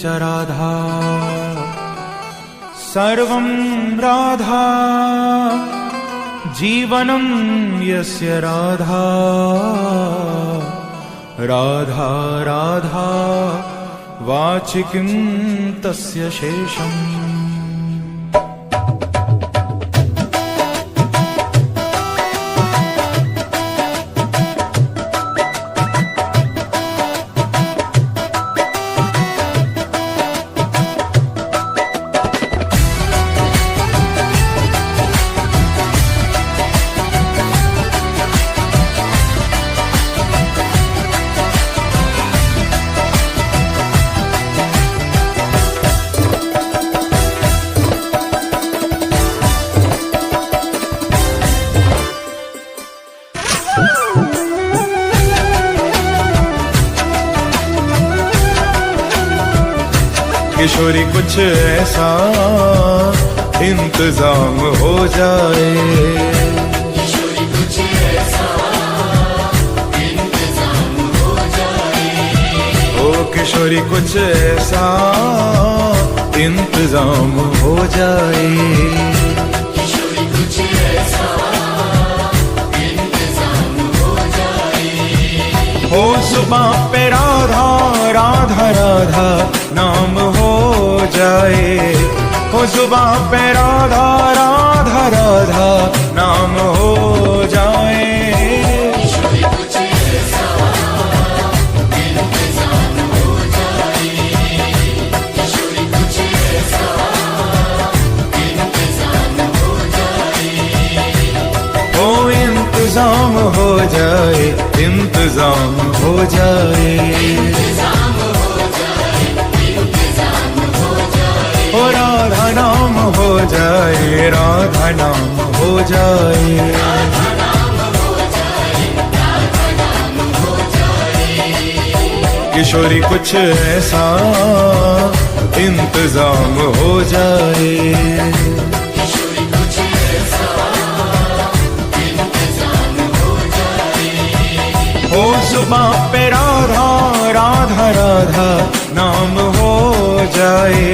च राधा सर्वं राधा जीवनं यस्य राधा राधा राधा वाचिकिं तस्य शेषम्। किशोरी कुछ ऐसा इंतजाम हो जाए, किशोरी कुछ ऐसा इंतजाम हो जाए, ओ किशोरी कुछ ऐसा इंतजाम हो जाए, किशोरी कुछ ऐसा इंतजाम हो जाए। हो सुबह पे राधा राधा राधा नाम हो जाए, हो जुबां पे राधा राधा राधा नाम हो जाए। किशोरी कुछ ऐसा इंतजाम हो जाए, किशोरी कुछ ऐसा इंतजाम हो जाए, हो इंतजाम हो जाए, इंतजाम हो जाए, इंतजाम हो जाए, इंतजाम हो जाए, हो राधा नाम हो जाए, राधा नाम हो जाए, राधा नाम हो जाए, राधा नाम हो जाए। किशोरी कुछ ऐसा इंतजाम हो जाए, किशोरी कुछ ऐसा इंतजाम हो जाए, हो सुबह पे राधा राधा राधा नाम हो जाए,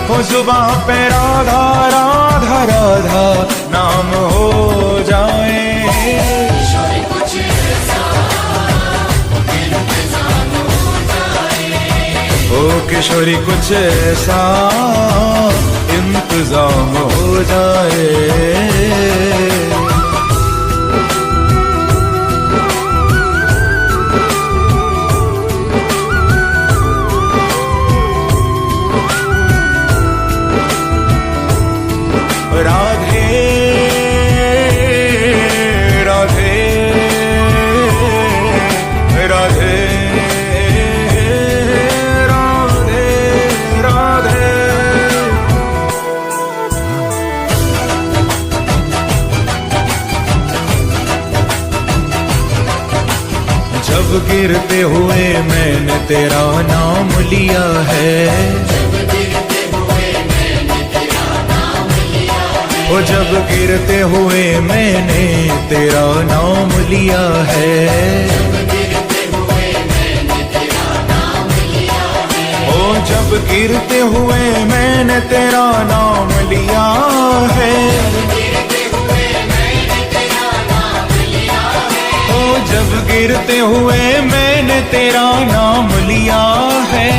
हो जुबां पे राधा राधा राधा नाम हो जाए। किशोरी कुछ ऐसा इंतजाम हो जाए, ओ किशोरी कुछ ऐसा इंतजाम हो जाए। राधे राधे राधे राधे राधे। जब गिरते हुए मैंने तेरा नाम लिया है, वो जब गिरते हुए मैंने तेरा नाम लिया है, ओ जब गिरते हुए मैंने तेरा नाम लिया है, ओ जब गिरते हुए मैंने तेरा नाम लिया है,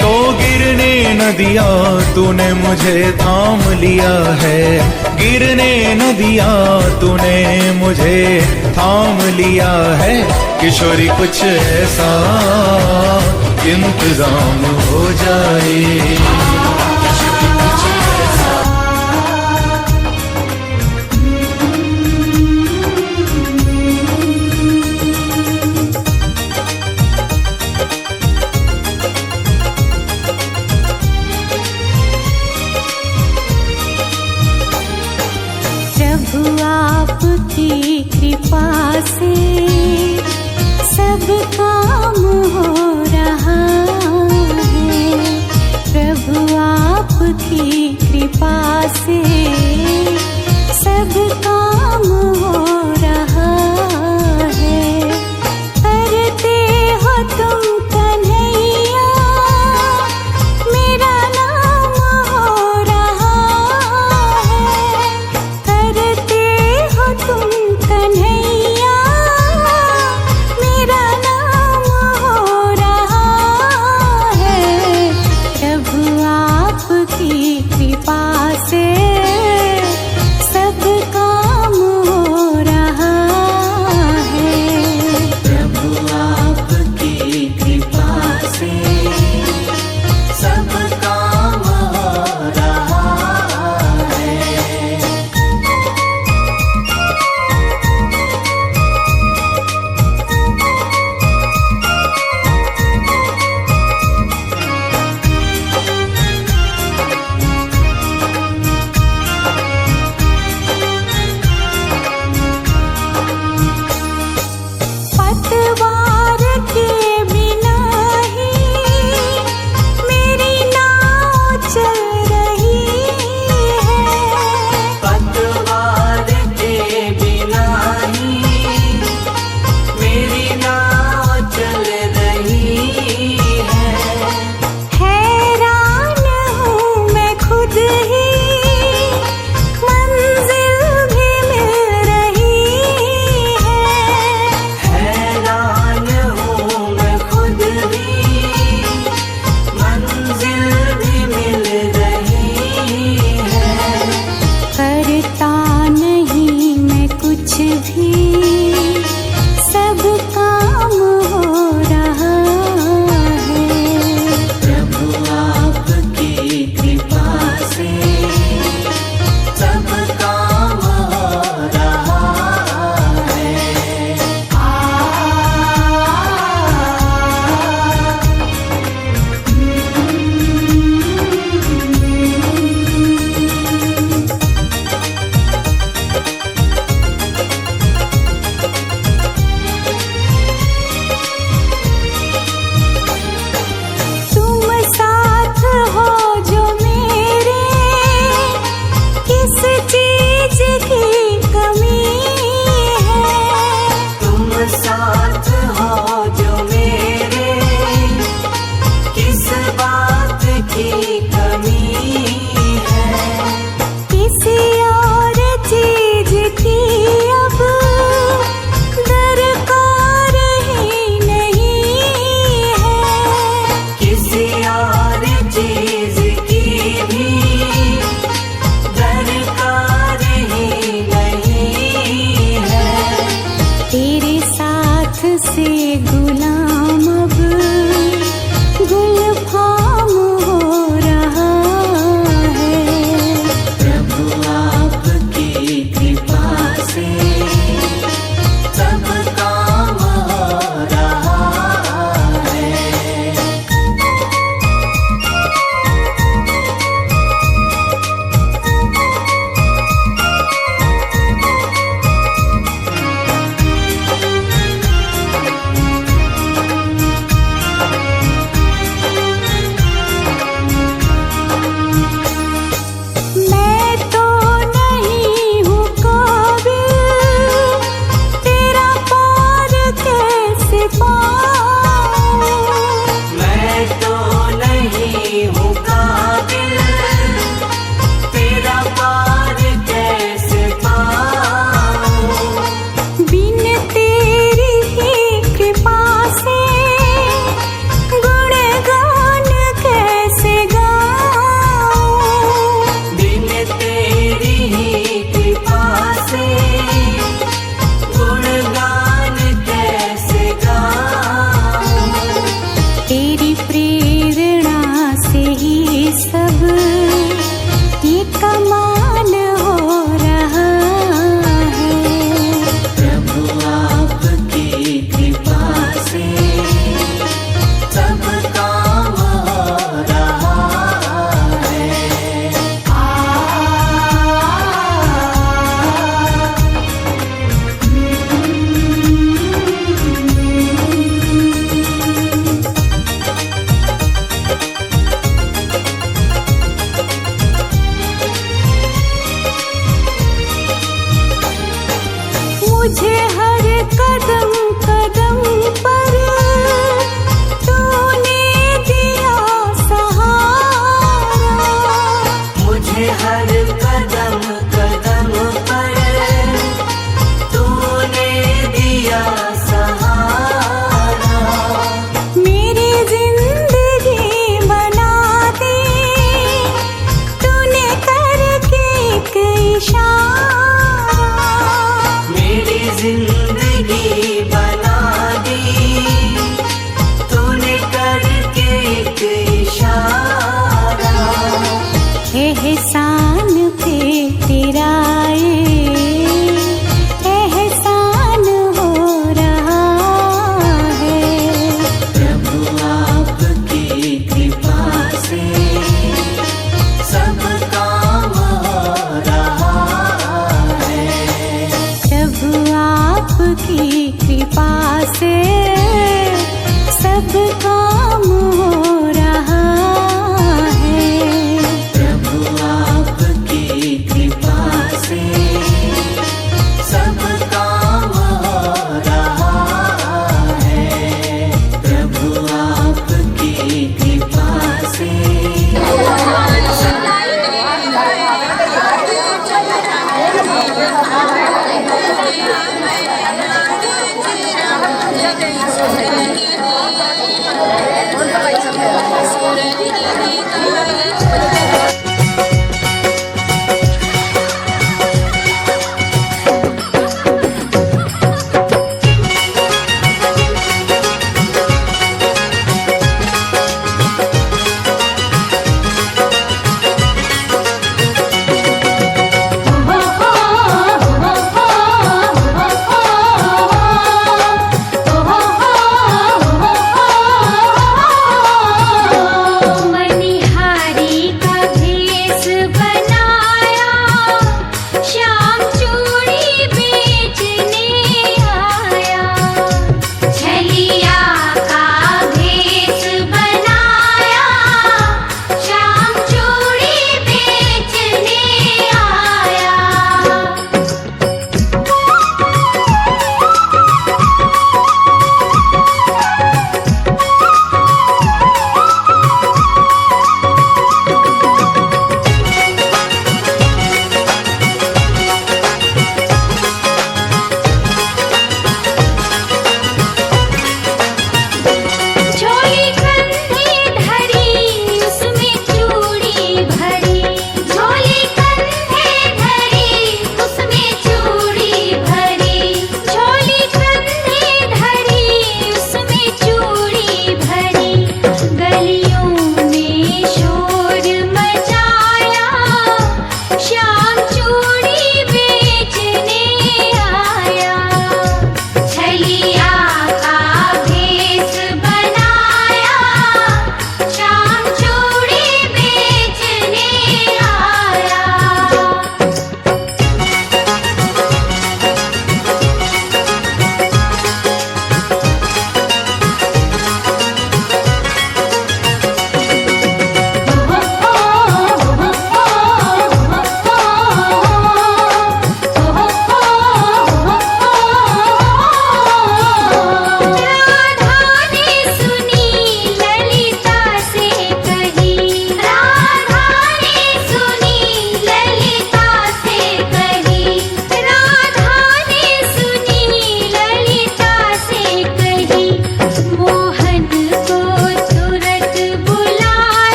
तो गिरने न दिया तूने मुझे थाम लिया है, गिरने न दिया तूने मुझे थाम लिया है। किशोरी कुछ ऐसा इंतजाम हो जाए, प्रभु आपकी कृपा से सब काम हो रहा है, प्रभु पतवार के बिना ही मेरी नाव चल रही है। पतवार के बिना ही मेरी नाव चल रही है। हैरान हूँ मैं खुद ही, मंजिल भी मिल रही है। हैरान हूँ मैं खुद भी, मंजिल भी मिल रही है। करता नहीं मैं कुछ भी, सब काम हो रहा है। प्रभु आपकी कृपा से सब काम हो रहा है। तुम साथ हो जो मेरे, किस चीज की कमी है। तुम साथ हो जो मेरे, किस बात की कमी है। किसी और चीज की अब दरकार ही नहीं है। किसी और चीज की भी दरकार ही नहीं है। तेरे साथ से गुलाम अब गुलफाम हो रहा है। प्रभु आपकी कृपा से सब काम हो रहा है।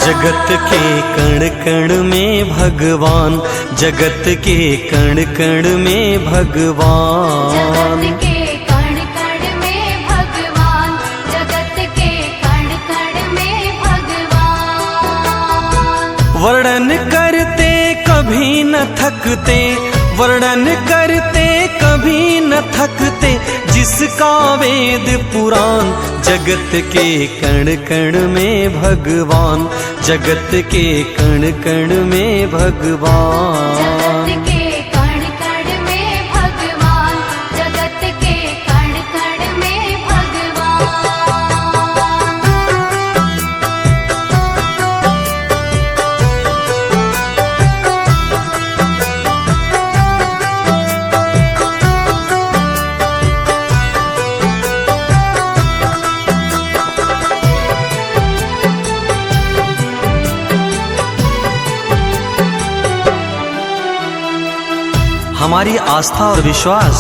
जगत के कण कण में भगवान, जगत के कण कण में भगवान। जगत के कण कण में भगवान, जगत के कण कण में भगवान। वर्णन करते कभी न थकते, वर्णन करते कभी न थकते, जिसका वेद पुराण। जगत के कण कण में भगवान, जगत के कण कण में भगवान। जगत के कण कण में भगवान, जगत के कण कण में भगवान। हमारी आस्था और विश्वास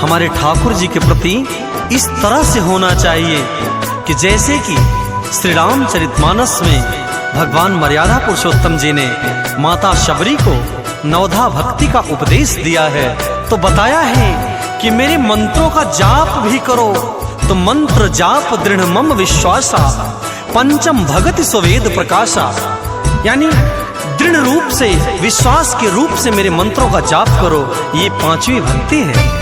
हमारे ठाकुर जी के प्रति इस तरह से होना चाहिए कि जैसे कि श्री रामचरितमानस में भगवान मर्यादा पुरुषोत्तम जी ने माता शबरी को नवधा भक्ति का उपदेश दिया है, तो बताया है कि मेरे मंत्रों का जाप भी करो, तो मंत्र जाप दृढ़ मम विश्वासा, पंचम भगति स्ववेद प्रकाशा। यानी दृढ़ रूप से, विश्वास के रूप से मेरे मंत्रों का जाप करो, ये पांचवी भक्ति है।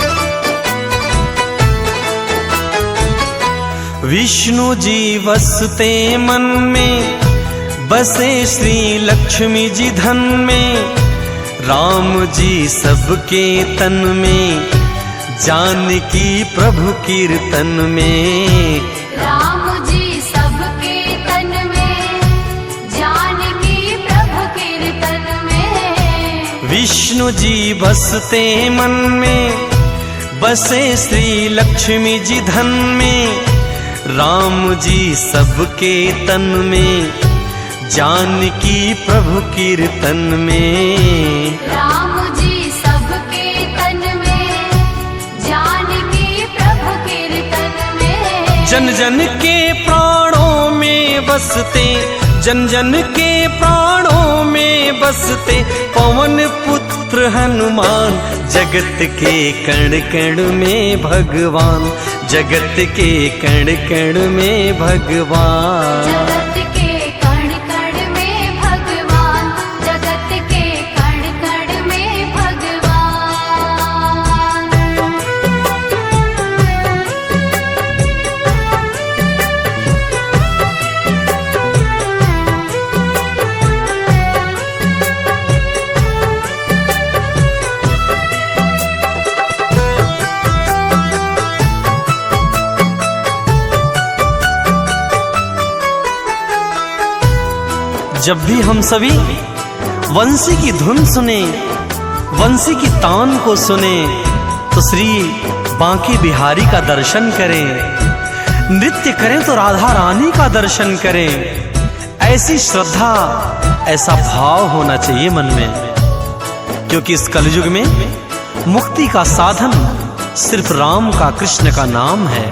विष्णु जी बसते मन में, बसे श्री लक्ष्मी जी धन में, राम जी सबके तन में, जानकी प्रभु कीर्तन में। राम जी सबके तन में, जानकी प्रभु कीर्तन में। विष्णु जी बसते मन में, बसे श्री लक्ष्मी जी धन में, राम जी सबके तन में, जानकी प्रभु कीर्तन में। राम जी सबके तन में, जानकी प्रभु कीर्तन में। जन जन के प्राणों में बसते, जन जन के प्राणों में बसते, पवन पुत्र हनुमान। जगत के कण कण में भगवान, जगत के कण कण में भगवान। जगत के कण कण में भगवान, जगत के कण कण में भगवान। जब भी हम सभी वंशी की धुन सुने, वंशी की तान को सुने, तो श्री बांके बिहारी का दर्शन करें, नृत्य करें तो राधा रानी का दर्शन करें। ऐसी श्रद्धा, ऐसा भाव होना चाहिए मन में, क्योंकि इस कलयुग में मुक्ति का साधन सिर्फ राम का, कृष्ण का नाम है।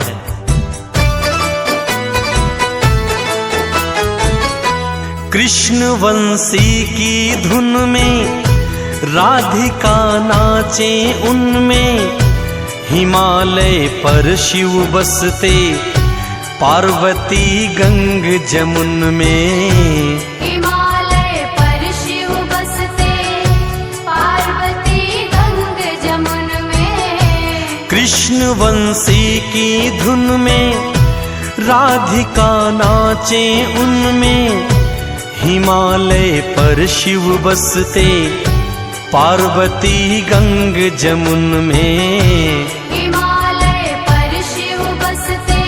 कृष्ण वंशी की धुन में राधिका नाचे उनमें, हिमालय पर शिव बसते, पार्वती गंग जमुन में। हिमालय पर शिव बसते, पार्वती गंग जमुन में। कृष्ण वंशी की धुन में राधिका नाचे उनमें, हिमालय पर शिव बसते, पार्वती गंग जमुन में। हिमालय पर शिव बसते,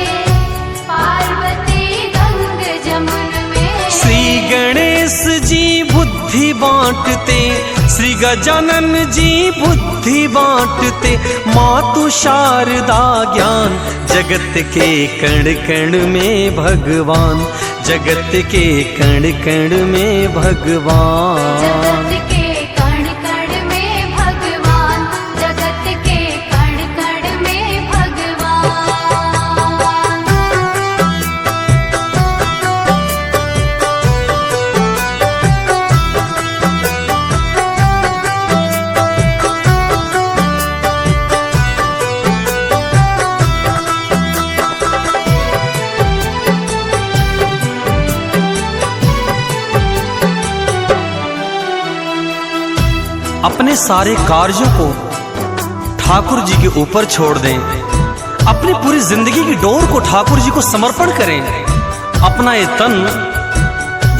पार्वती गंग जमुन में। श्री गणेश जी बुद्धि बांटते, श्री गजानन जी बुद्धि बांटते, मातु शारदा ज्ञान। जगत के कण कण में भगवान, जगत के कण कण में भगवान। जगत के कण कण में भगवान, जगत के कण कण में भगवान। अपने सारे कार्यों को ठाकुर जी के ऊपर छोड़ दें, अपनी पूरी जिंदगी की डोर को ठाकुर जी को समर्पण करें, अपना ये तन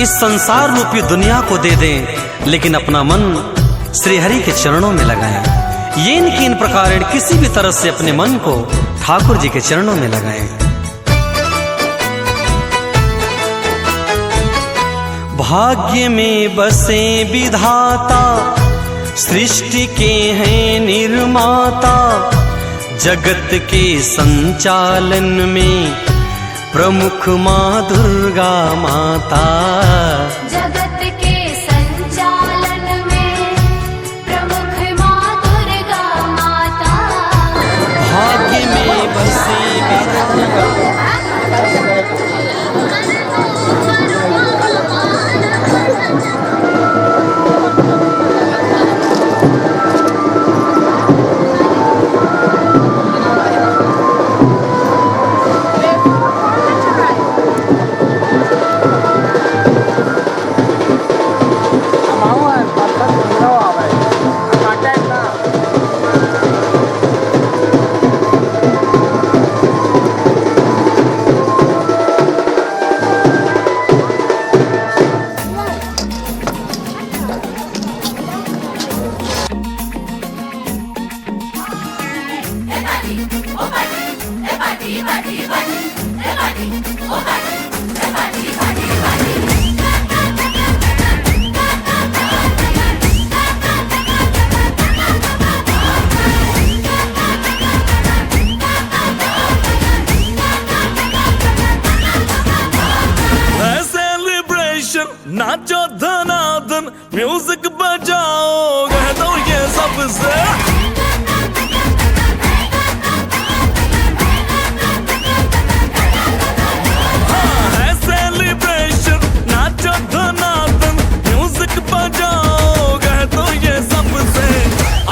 इस संसार रूपी दुनिया को दे दें, लेकिन अपना मन श्री हरि के चरणों में लगाएं। ये इन प्रकार किसी भी तरह से अपने मन को ठाकुर जी के चरणों में लगाएं। भाग्य में बसे विधाता, सृष्टि के हैं निर्माता, जगत के संचालन में प्रमुख माँ दुर्गा माता। जगत के संचालन में प्रमुख माँ दुर्गा माता। भाग्य में बसे विधाता। नाचो धनाधन, म्यूजिक बजाओ, कह दो ये सबसे। हाँ है सेलिब्रेशन, नाचो धनाधन, म्यूजिक बजाओ, कह दो ये सबसे।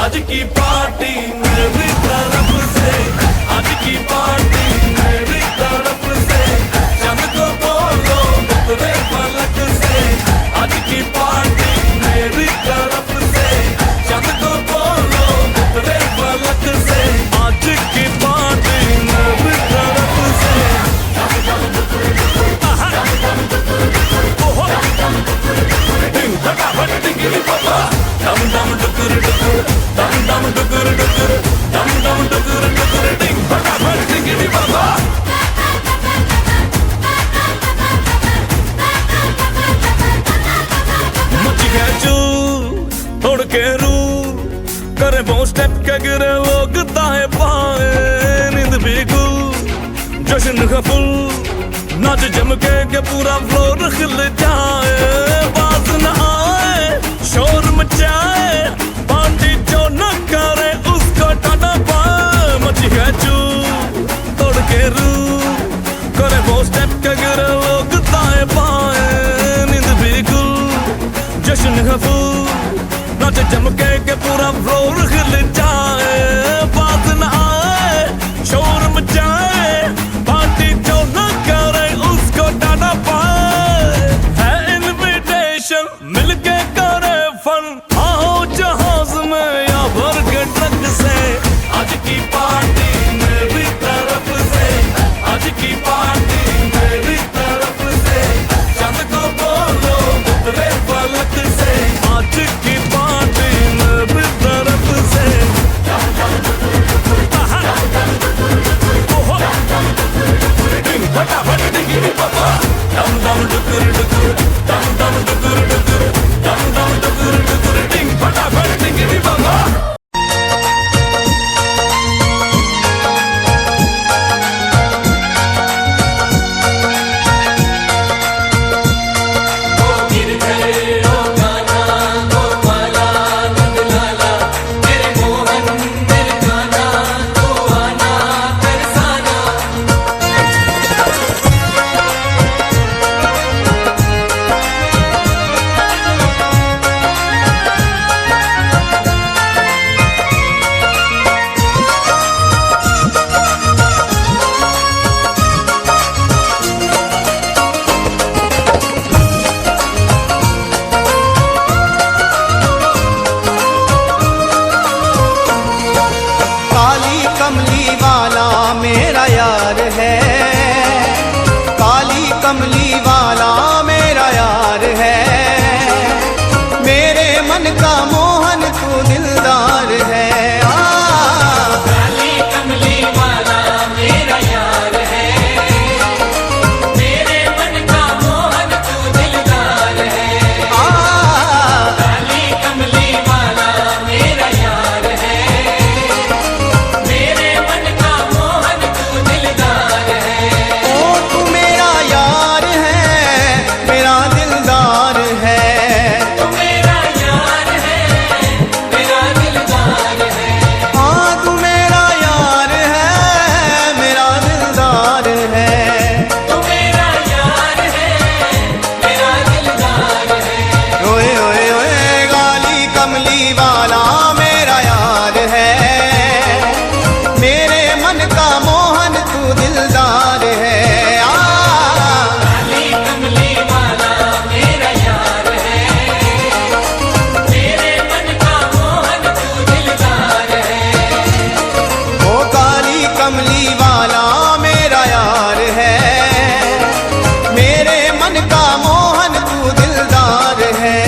आज की पार्टी मेरी तरफ से, आज की पार्टी मेरी तरफ से, चंद को बोलो उतरे पलक से। आज की पार्टी मेरी तरफ से, चंद को बोलो उतरे पलक से। आज की पार्टी मेरी तरफ से। ओहो डिंग फटाफट डिंगी पापा, डम डम डुकुर डुकुर, डम डम डुकुर डुकुर, डम डम डुकुर डुकुर, डिंग फटाफट डिंगी पापा। मच गया चूर तोड़ के रूर, करे वो स्टेप के गिरे लोग दाएं बाएं। नींद भी गुल जश्न का फुल, नाच जम के पूरा फ्लोर खिल जाए। बात न आए शोर मचाए, पार्टी जो न करे उसको टाटा पाए। मच गया चूर तोड़ के रूर, करे वो स्टेप के गिरे लोग दाएं बाएं। नींद भी गुल जश्न का फूल, नाच चमके के पूरा फ्लोर खिल जाए। बात न आए शोर मचाए, पार्टी जो न करे उसको टाटा पाए। है इनविटेशन मिलके करे फन, आओ जहाज में या भर के ट्रक से। आज की पार्टी मेरी तरफ से, आज की पार्टी मेरी तरफ से, चंद को बोलो उतरे पलक से। आज की पार्टी मेरी तरफ से। ओहो डिंग फटाफट डिंगी पापा, डम डम डुकुर डुकुर, डम डम डुकुर डुकुर, कमली वाला मेरा यार है, मेरे मन का मोहन तू दिलदार है। काली कमली वाला मेरा यार है, मेरे मन का मोहन तू दिलदार है। ओ काली कमली वाला मेरा यार है, मेरे मन का मोहन तू दिलदार है।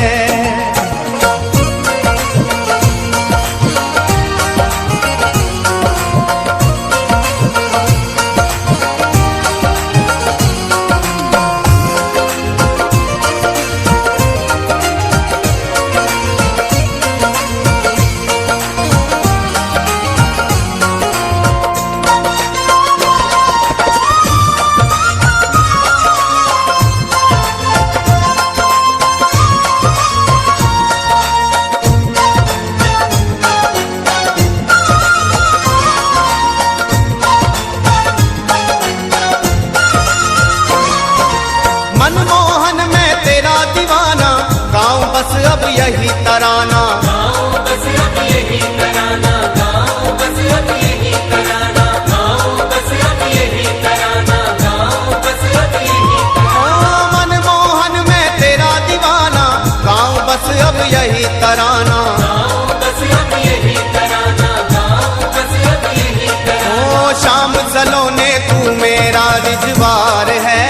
मनमोहन मैं तेरा दीवाना, गाऊं बस अब यही तराना। गाँव बस अब यही तराना, गाँव बस अब यही तराना, गाँव बस अब यही तराना, गाँव बस अब यही ओ मनमोहन मैं तेरा दीवाना, गाऊं बस अब यही तराना। गाँव बस अब यही तराना, गाँव बस अब यही तराना। ओ शाम सलोने तू मेरा रिजवार है,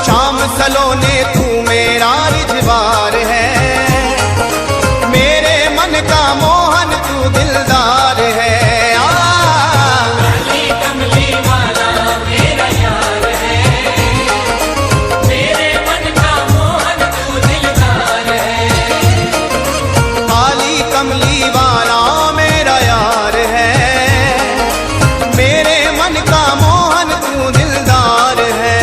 शाम सलोने तू मेरा रिजवार है। मेरे मन का मोहन तू दिलदार है। काली कमली वाला मेरा यार है, मेरे मन का मोहन तू दिलदार है। काली कमली वाला मेरा यार है, मेरे मन का मोहन तू दिलदार है।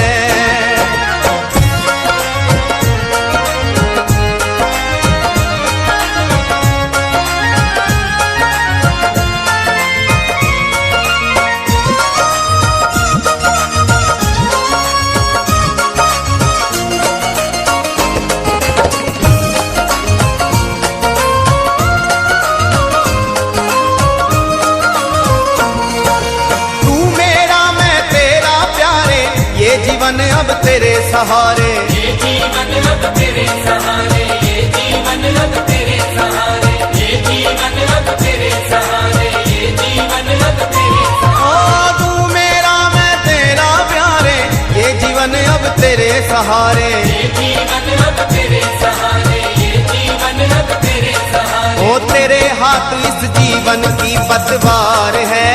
तू मेरा मैं तेरा प्यारे, ये जीवन अब तेरे सहारे। ये जीवन अब तेरे सहारे, ये जीवन अब तेरे सहारे, ये जीवन अब तेरे सहारे, ये जीवन अब तेरे सहारे। ओ तू मेरा मैं तेरा प्यारे, ये जीवन अब तेरे सहारे। ये जीवन अब तेरे सहारे, ये जीवन अब तेरे सहारे। ओ तेरे हाथ इस जीवन की पतवार है,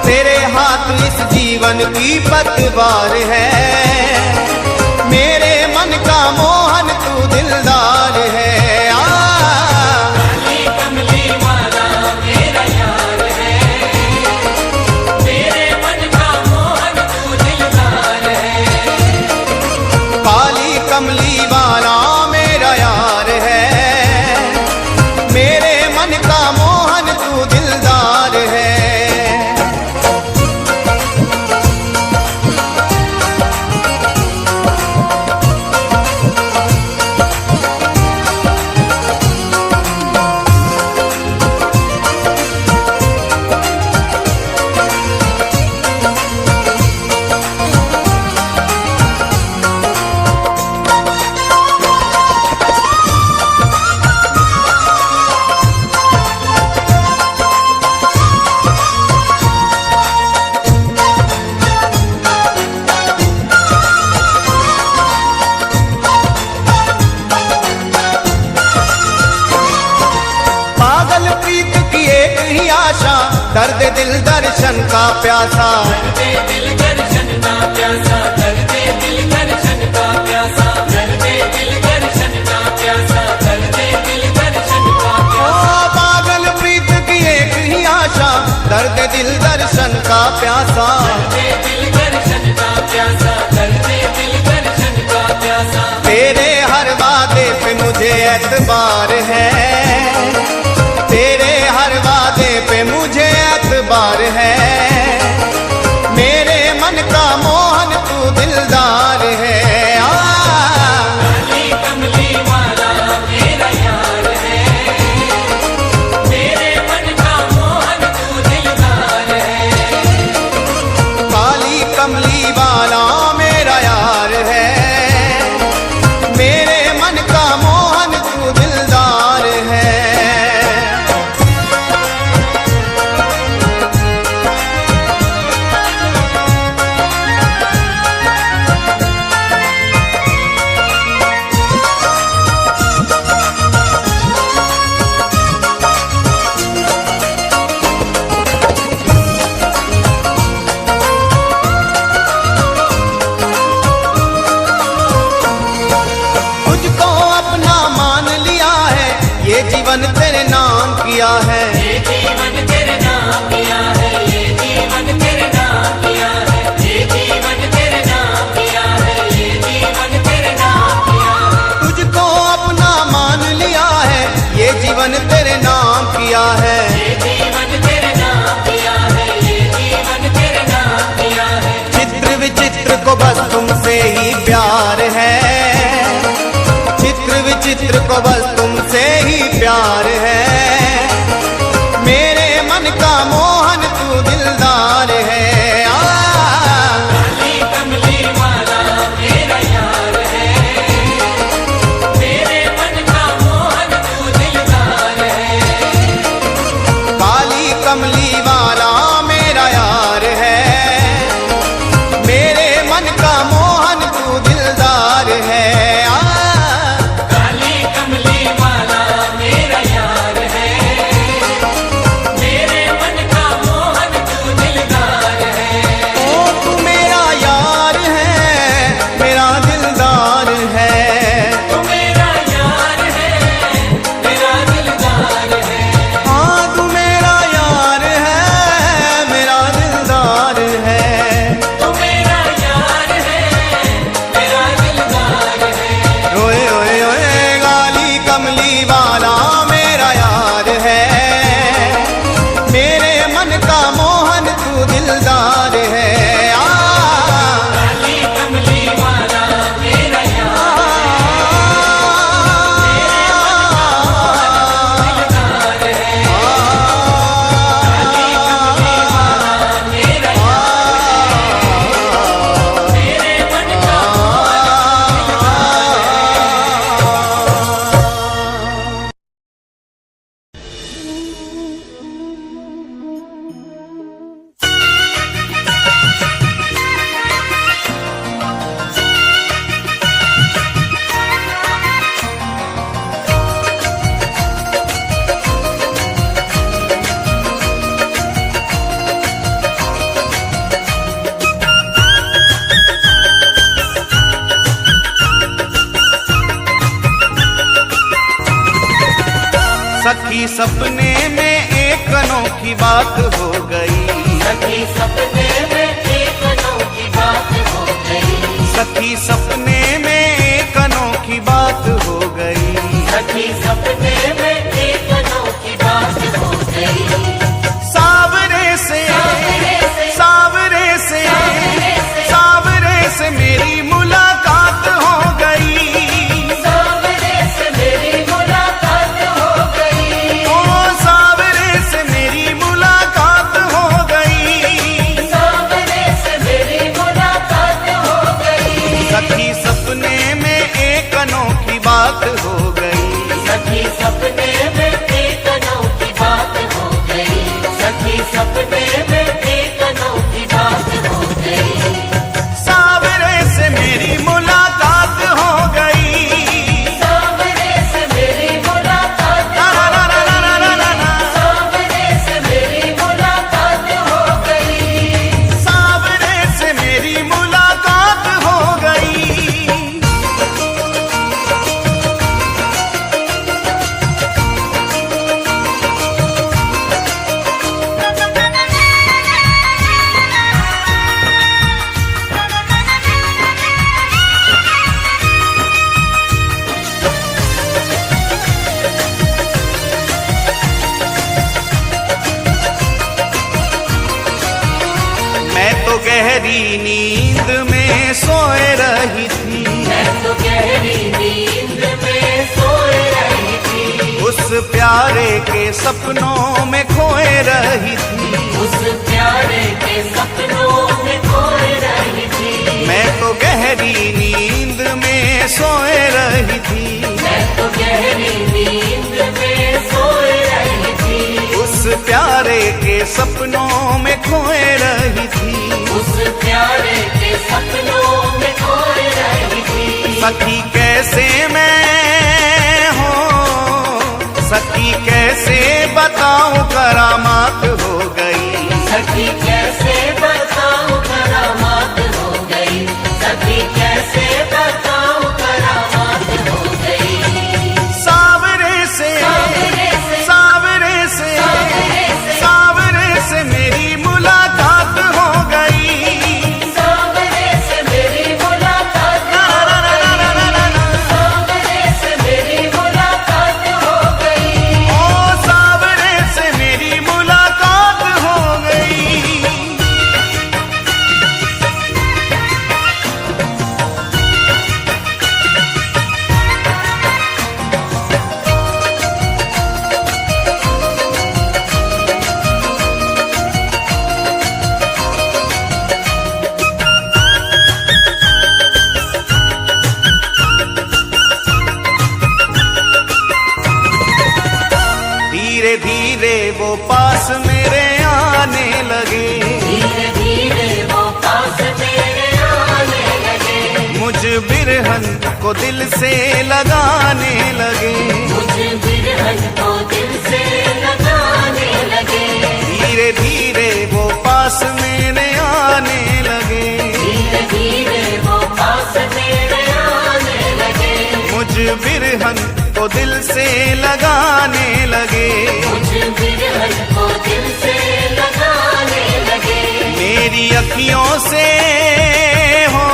तेरे हाथ इस जीवन की पतवार है। मेरे मन का मोहन तू दिलदार है। काली कमली वाला मेरा यार है, मेरे मन का मोहन तू दिलदार है। काली कमली वाला मेरा यार है, मेरे मन का मोहन तू दिलदार है। पागल प्रीत की एक ही आशा, दर्द दिल दर्शन का प्यासा। दर्दे दिल दर्शन का प्यासा, दर्दे दिल दर्शन का प्यासा, दर्दे दिल दर्शन का प्यासा, दर्दे दिल दर्शन का ओ प्यासा। पागल प्रीत की एक ही आशा, दर्द दिल दर्शन का प्यासा। दर्दे दिल दर्शन का प्यासा, दर्दे दिल दर्शन का प्यासा। तेरे हर वादे पे मुझे एतबार है, तेरे हर वादे पे मुझे एतबार है। मेरे मन का मोहन तू दिलदार है। काली कमली वाला मेरा यार चित्र को बस तुमसे ही प्यार है, मेरे मन का मोहन तू दिलदार है। काली कमली वाला मेरा यार है, मेरे मन का मोहन तू दिलदार है। काली कमली वाला मेरा यार है, मेरे मन का मोहन तू दिलदार है। काली कमली वाला मेरा यार है, मेरे मन का मोहन तू दिलदार है। ओ तू मेरा यार है, मेरा दिलदार है। तू मेरा यार है, मेरा दिलदार है। हाँ तू मेरा यार है, मेरा दिलदार है। तू मेरा यार है, मेरा दिलदार है। ओए ओए ओए काली कमली वाला मेरा यार है, मेरे मन का मोहन तू दिलदार है। काली कमली वाला मेरा यार दिलदार है। काली कमली वाला मेरा यार, मेरे मन का सखी सपने में एक अनोखी बात हो गई, सखी सपने में एक अनोखी बात हो गई। सखी सपने में एक अनोखी बात हो गई। सखी सपने में एक अनोखी बात हो गई। सावरे से सावरे से सावरे से मेरी मुलाकात हो गई। सावरे से मेरी मुलाकात हो गई। ओ सावरे से मेरी मुलाकात हो गई। सावरे से मेरी मुलाकात हो गई। सखी सपने में एक अनोखी बात हो गई। सखी सपने में एक अनोखी बात हो गई। सखी सपने में एक अनोखी बात हो गई। सावरे से मेरी मुलाकात हो गई। सावरे से मेरी मुलाकात ला ला ला ला ला ला ला ला। सावरे से मेरी मुलाकात हो गई। सावरे से मेरी मुलाकात हो गई। मैं तो गहरी नींद में सोए रही थी, मैं तो गहरी नींद में सोए रही थी। उस प्यारे के सपनों में खोए रही थी। उस प्यारे के सपनों में खोए रही थी। मैं तो गहरी नींद में सोए रही थी। मैं तो गहरी नींद में सोए रही थी। उस प्यारे के सपनों में खोए रही थी। उस प्यारे के सपनों में खोए रही थी। सखी कैसे मैं हो, सखी कैसे बताऊं करामात हो गई। सखी कैसे बताऊं करामात हो गई। सखी कैसे बताऊं करामात हो गई। सावरे से सावरे से सावरे से मेरी मुलाकात हो गई। सावरे से मेरी मुलाकात ला ला ला ला ला ला ला ला। सावरे से मेरी मुलाकात हो गई। ओ सावरे से मेरी मुलाकात वो पास मेरे आने लगे, धीरे धीरे वो पास मेरे आने लगे, मुझ बिरहन को दिल से लगाने लगे, मुझे बिरहन को दिल से लगाने लगे, धीरे धीरे वो पास मेरे आने लगे, धीरे धीरे वो पास मेरे आने लगे, मुझ बिरहन को दिल से लगाने लगे, मुझे बिरहन को दिल से लगाने लगे, मेरी अखियों से हो,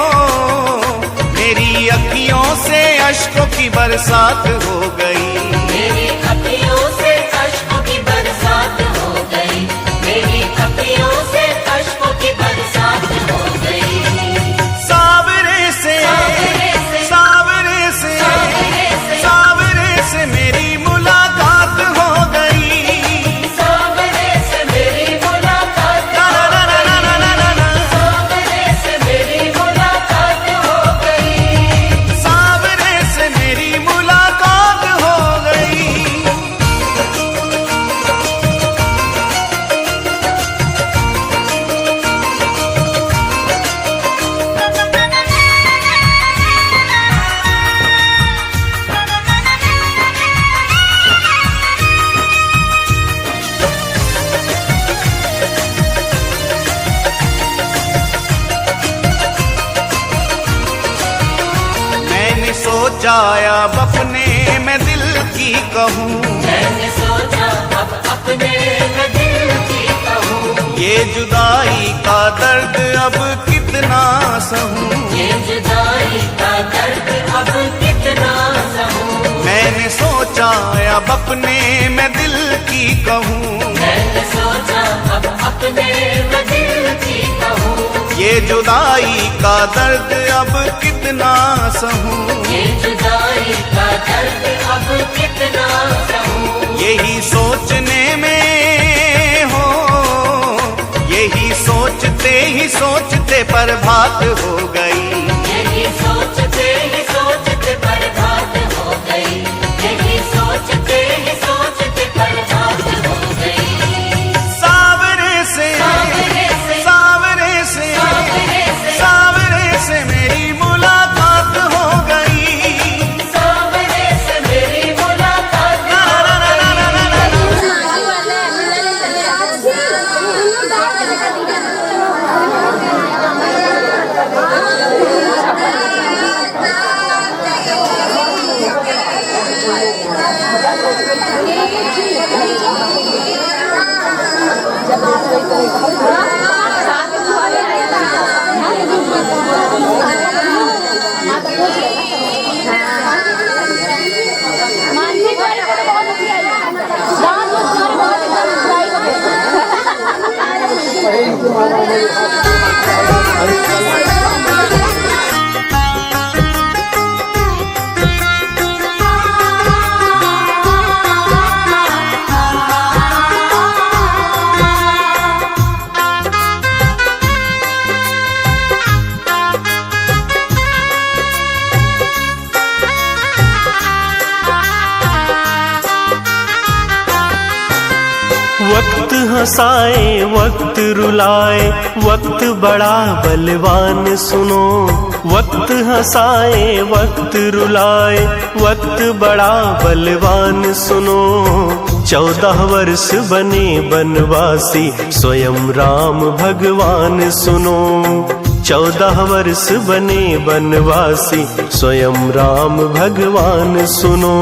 मेरी अखियों से अश्कों की बरसात हो गई, मेरी अखियों से अश्कों की बरसात हो गई, मेरी अखियों से अश्कों की बरसात हो गई, सावरे से सावरे से सावरे से मेरी मुलाकात हो गई, सावरे से मेरी मुलाकात ना ना ना ना ना ना ना ना, सावरे से मेरी मुलाकात हो गई, सावरे से मेरी मुलाकात हो गई। मैंने सोचा अब अपने मैं दिल की कहूँ, मैंने सोचा अब अपने मैं दिल की कहूँ, ये जुदाई का दर्द अब कितना सहूँ, ये जुदाई का दर्द अब कितना सहूँ, मैंने सोचा अब अपने मैं दिल की कहूँ, मैंने सोचा अब अपने मैं दिल की कहूँ, ये जुदाई का दर्द अब कितना सहूँ, ये जुदाई का दर्द अब कितना सहूँ, यही सोचने में हो, यही सोचते ही सोचते प्रभात हो गई, यही सोचते ही सोचते बर्बाद हो गई, यही सोचते ही सोचते बर्बाद हो गई, सावरे से सावरे से सावरे से सावरे से सावरे से मेरी मुलाकात हो गई, सावरे से मेरी मुलाकात ना ना ना ना ना ना ना ना। मानसिक वाले को तो बहुत अच्छी आई डांस उसमें बहुत वक्त हंसाए वक्त रुलाए वक्त बड़ा बलवान सुनो, वक्त हंसाए वक्त रुलाए वक्त बड़ा बलवान सुनो, 14 वर्ष बने बनवासी स्वयं राम भगवान सुनो, 14 वर्ष बने बनवासी स्वयं राम भगवान सुनो।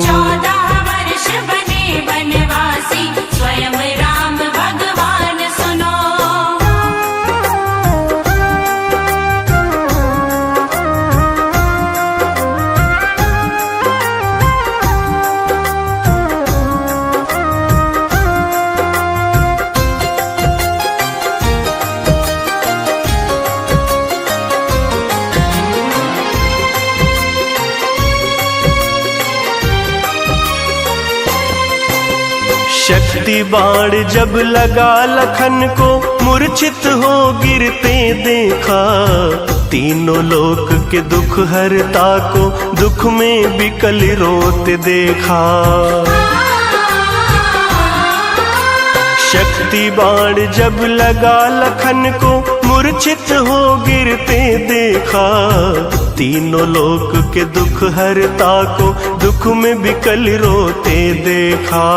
14 वर्ष बने बनवासी स्वयं राम भगवान सुनो। शक्ति बाण जब लगा लखन को मूर्छित हो गिरते देखा, तीनों लोक के दुख हरता को दुख में बिकल रोते देखा। शक्ति बाण जब लगा लखन को मूर्छित हो गिरते देखा, तीनों लोक के दुख हरता को दुख में बिकल रोते देखा।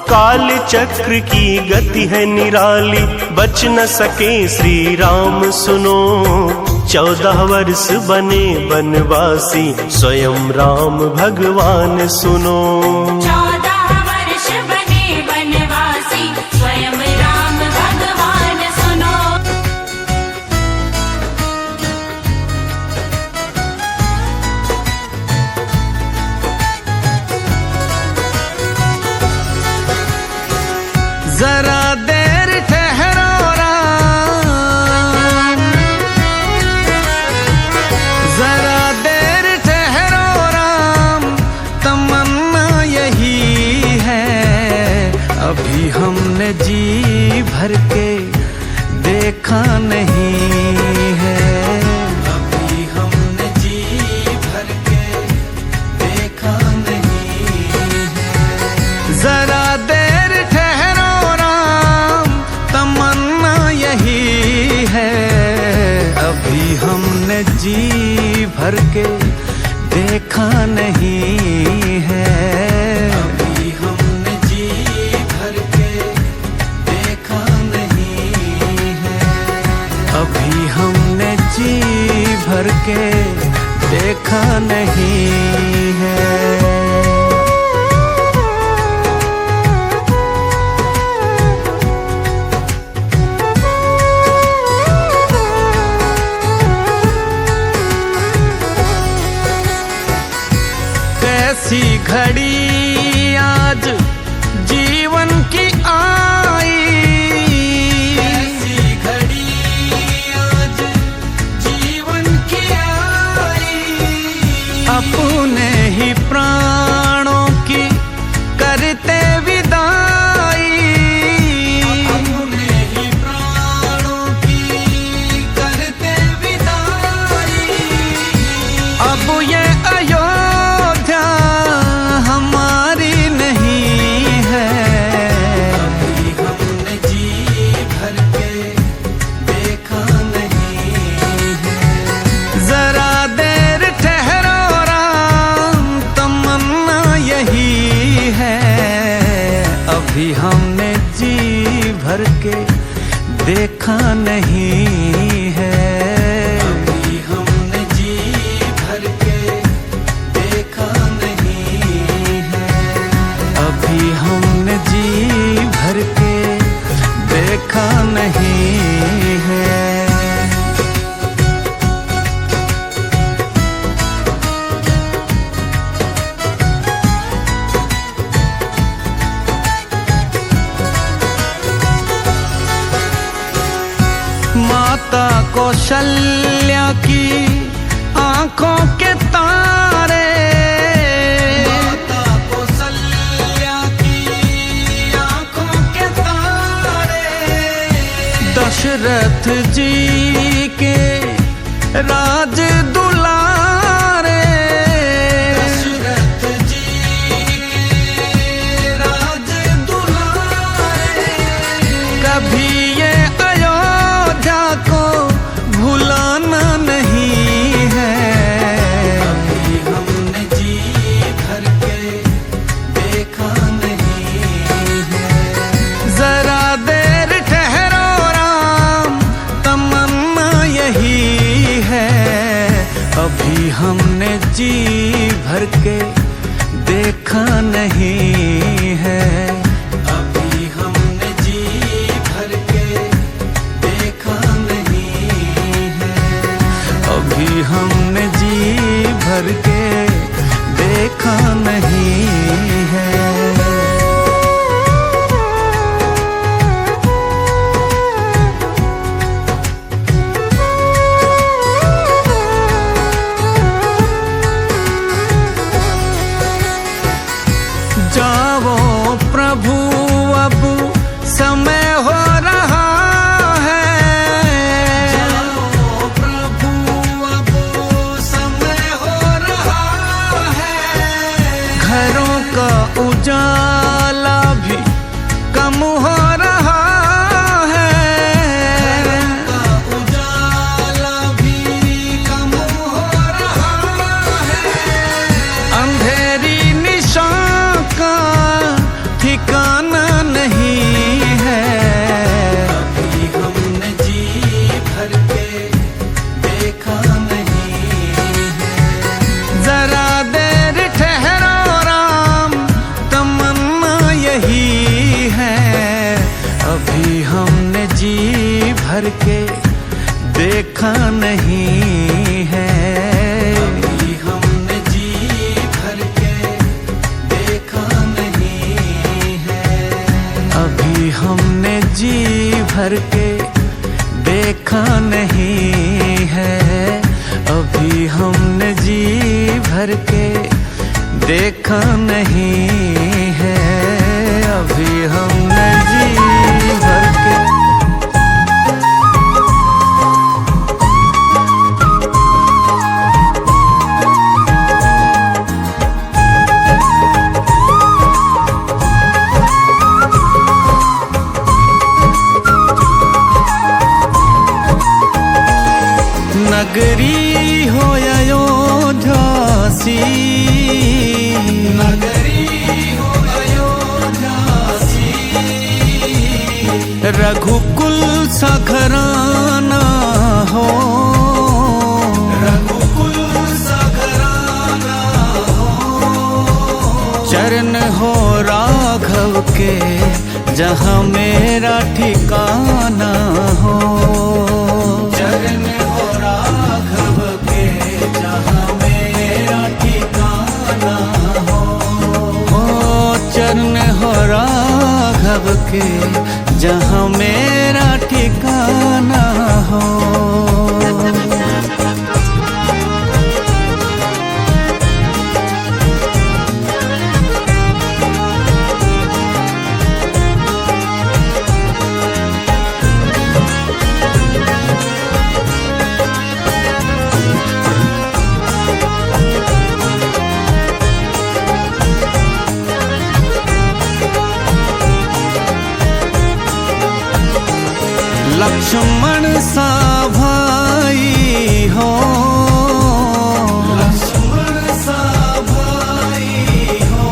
काल चक्र की गति है निराली, बच न सके श्री राम सुनो। 14 वर्ष बने बनवासी, स्वयं राम भगवान सुनो। 14 वर्ष बने बनवासी, स्वयं राम भगवान सुनो। जरा देर ठहरो राम, जरा देर ठहरो राम, तमन्ना यही है। अभी हमने जी भर के देखा नहीं है, अभी हमने जी भर के देखा नहीं है। जरा देर ठहरो राम, तमन्ना यही है। अभी हमने जी भर के देखा नहीं है, अभी हमने जी भर के देखा नहीं है, अभी हमने जी भर के देखा नहीं है। कैसी घड़ी आज जीवन की आई, कैसी घड़ी आज जीवन की आई। अपने ही प्राणों की करते विदाई, अपने ही प्राणों की करते विदाई। अब ये अयोध्या हमारी नहीं है, अभी हमने जी भर के देखा नहीं है। जरा देर ठहरो राम, तमन्ना यही है। अभी हमने जी भर के देखा नहीं है, अभी हमने जी भर के देखा नहीं है, अभी हमने जी भर के देखा नहीं है। माता कौशल्या की आंखों के तारे, माता कौशल्या की आंखों के तारे। दशरथ जी के राज दुलारे, दशरथ जी के राज दुलारे। कभी ये अयोध्या को भुलाना नहीं है, अभी हमने जी भर के देखा नहीं है। जरा देर ठहरो राम, तमन्ना यही है। अभी हमने जी भर के देखा नहीं है, अभी हमने जी भर के देखा नहीं है, अभी हमने जी भर के देखा नहीं है। जाओ प्रभु अब समय हो रहा है, जाओ प्रभु अब समय हो रहा है। जी भर के देखा नहीं है, अभी हमने जी भर के देखा नहीं है, अभी हमने जी भर के। नगरी हो अयोध्या सी, नगरी हो अयोध्या सी, रघुकुल सा घराना हो, रघुकुल सा घराना हो, चरण हो राघव के जहाँ मेरा ठिकाना हो, चरण हो राघव के जहाँ मेरा ठिकाना हो, चरण हो राघव के जहाँ मेरा ठिकाना हो। लक्ष्मण सा भाई हो, लक्ष्मण सा भाई हो,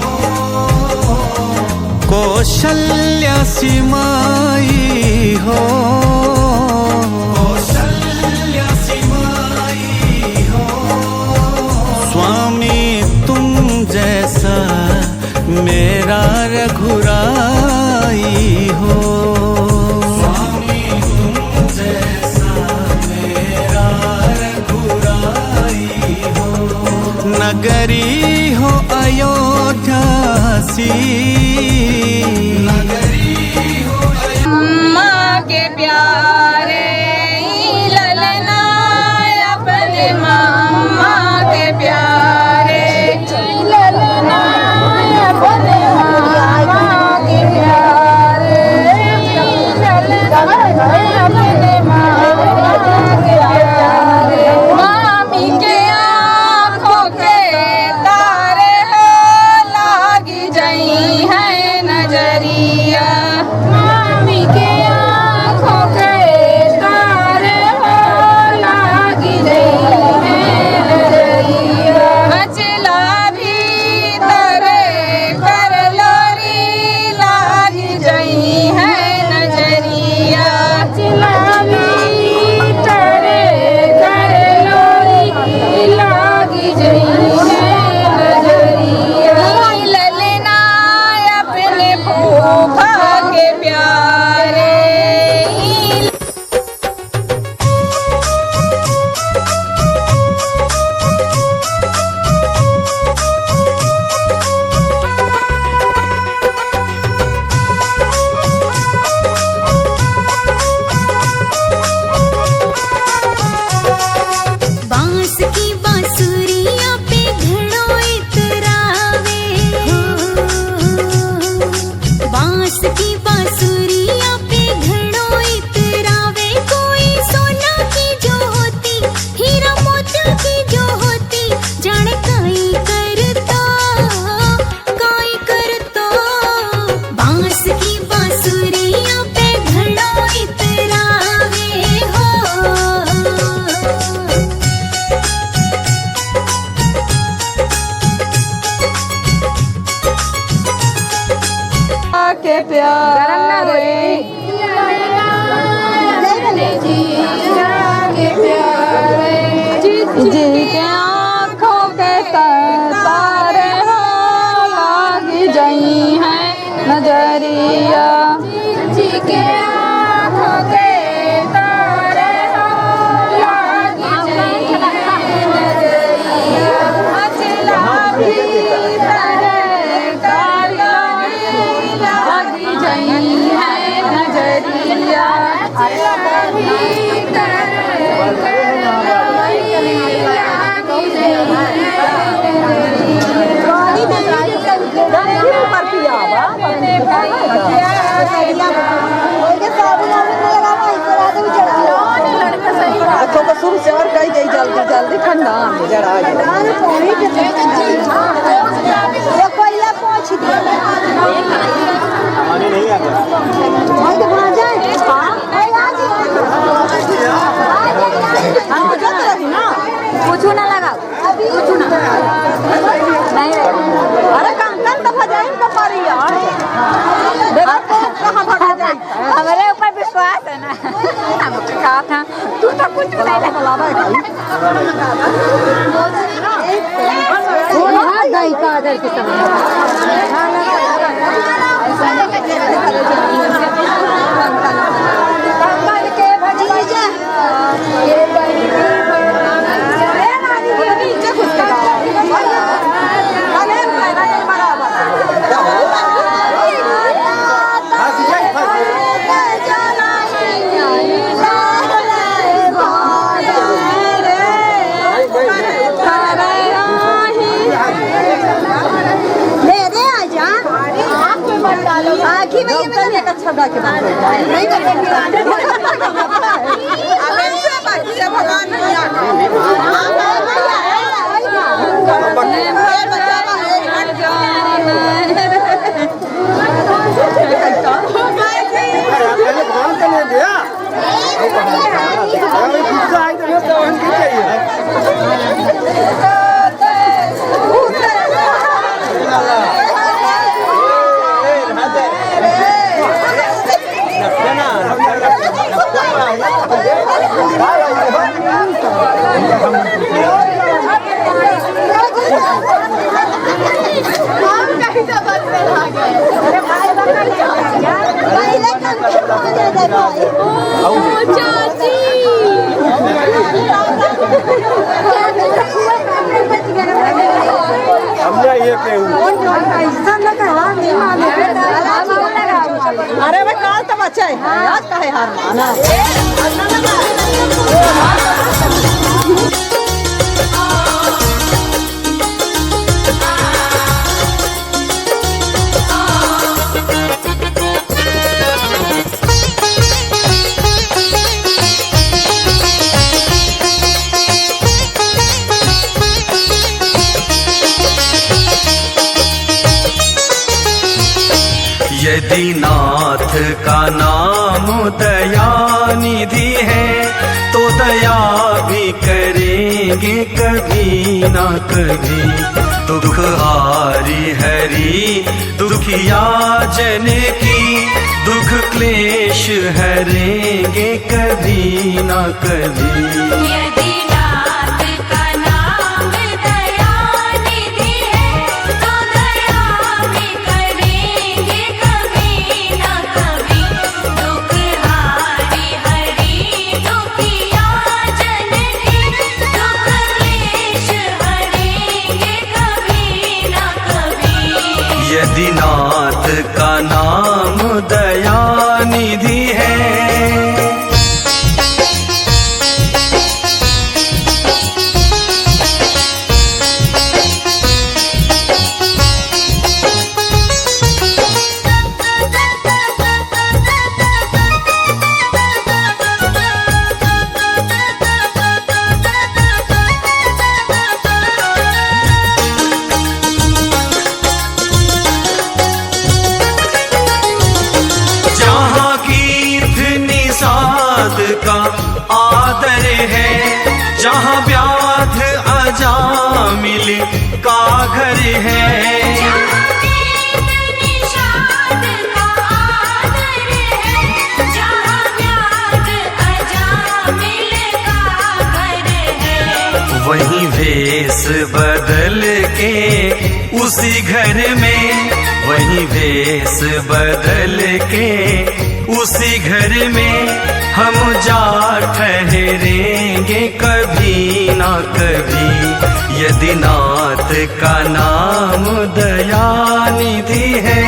कौशल्या सी माई हो, कौशल्या सी माई हो, स्वामी तुम जैसा मेरा रघुराई हो, नगरी हो अयोध्या सी, नगरी हो माँ के प्यारे ललना अपने माँ के प्यारे ललना अपने माँ के प्यारे ललना अपने माँ के प्यारे। मामी के आँखों के तारे हो लागी जई है नजरिया, मामी के आँखों के तारे हो लागी जई है नजरिया। बचला भीतर कर लोरी लागी जई है नजरिया, बचला भीतर कर लोरी लागी जई है नजरिया। ललना अपने फूफा के प्यारे बांस की बांसुरियां पे घड़ों इतरावे हो, बांस की बांसुरियां पे घड़ों इतरावे। कोई सोना की जो होती, हीरा मोती की जो होती, जाने काई करता, काई करता। बांस की बांसुरियां पे घड़ों इतरावे हो, के प्यारे के प्यारे जिनके आँखों के तारे हो लागी जई है नजरिया, जिनके आँखों के तारे हो लागी जई है नजरिया। अचला भीतर कर लोरी लागी जई है नजरिया। जल्दी ठंडा जरा ये कोयला पहुंच दिया पानी नहीं आ गया कुछ ना लगा कुछ ना नहीं अरे कंकन तो भजाई का पारी यार देखो कहां भगा जाए हमारे ऊपर विश्वास है ना हम कहा था तू तो कुछ नहीं लगा वो हाथ दाई का आदर के समय कंकन के भजीजा ये आखी में ये मैंने एक अच्छा गा के नहीं करेंगे अबे से बाकी से भगवान नहीं आगा अरे भाई काल तो बच्चा है आज का है हार माना यदि नाथ का नाम दयानिधि है तो दया भी करेंगे कभी ना कभी। दुख हारी हरि दुखिया जन की दुख क्लेश हरेंगे कभी ना कभी। यदि नाथ का नाम दयानिधि है तो दया भी करेंगे कभी ना कभी। दुख हारी हरि दुखिया जन की दुख क्लेश हरेंगे कभी ना कभी। यदि नाथ का नाम दयानिधि है का आदर है, जहाँ व्याध अजामिल का घर है। जहाँ नीत निषाद का आदर है, जहाँ व्याध अजामिल का घर है। वहीं भेष बदल के उसी घर में, वहीं भेष बदल के उसी घर में हम जा ठहरेंगे कभी ना कभी। यदि नाथ का नाम दयानिधि है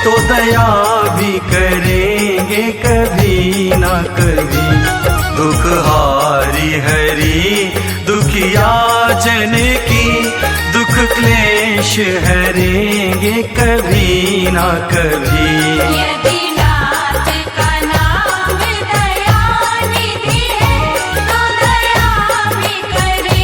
तो दया भी करेंगे कभी ना कभी। दुख हारी हरि दुखिया जन की दुख क्लेश हरेंगे कभी ना कभी। यदि नाथ का नाम दयानिधि है तो दया भी करेंगे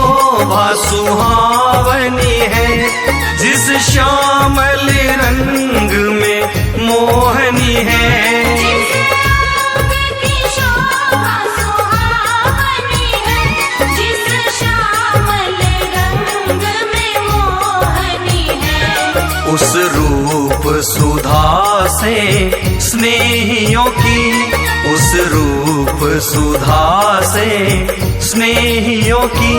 शोभा सुहावनी है, जिस श्यामल रंग में मोहनी है। की शोभा सुहावनी है, जिस श्यामल रंग में मोहनी है। उस रूप सुधा से स्नेहियों की, उस रूप सुधा से स्नेहियों की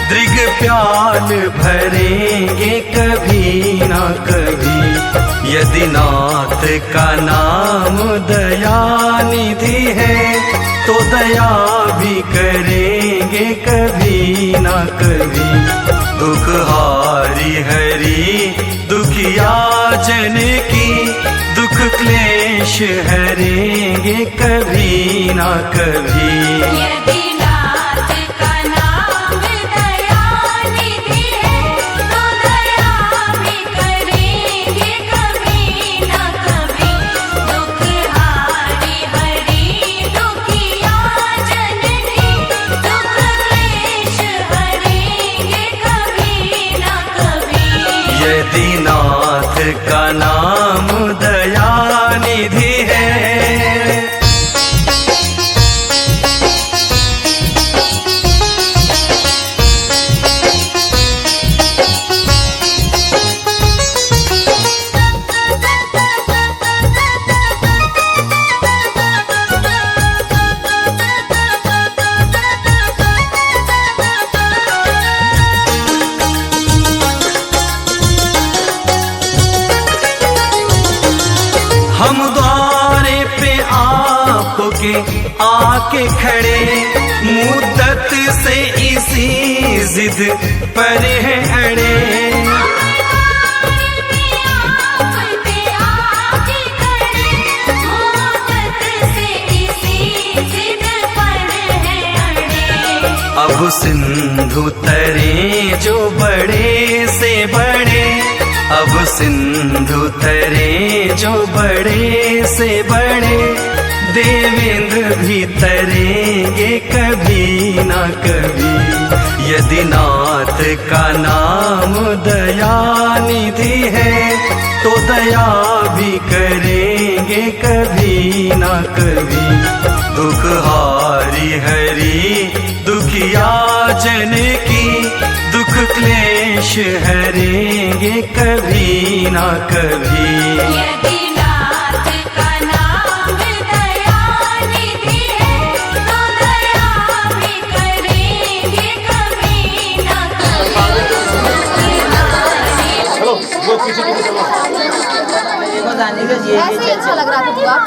दृग प्याल भरेंगे कभी ना कभी। यदि नाथ का नाम दयानिधि है, तो दया भी करेंगे कभी ना कभी। दुख हारी हरि दुखिया जन की, दुख क्लेश हरेंगे कभी ना कभी। यदि नाथ का नाम दयानिधि है, तो दया भी करेंगे कभी ना कभी। दुख हारी हरि दुखिया जन की, दुख क्लेश हरेंगे कभी ना कभी। यदि नाथ का नाम दयानिधि है। हम द्वारे पे आपके आके खड़े, मुद्दत से इसी जिद पर है अड़े। अब सिंधु तरे जो बड़े से बड़े, अब सिंधु तरे जो बड़े से बड़े। देवेंद्र भी तरेंगे कभी ना कभी। यदि नाथ का नाम दयानिधि है, तो दया भी करेंगे कभी ना कभी। दुख हारी हरि दुखिया जन की, दुख क्लेश हरेंगे कभी ना कभी। यदि नाथ का नाम दयानिधि है, तो दया भी करेंगे कभी ना कभी। ऐसे अच्छा लग रहा था तो आप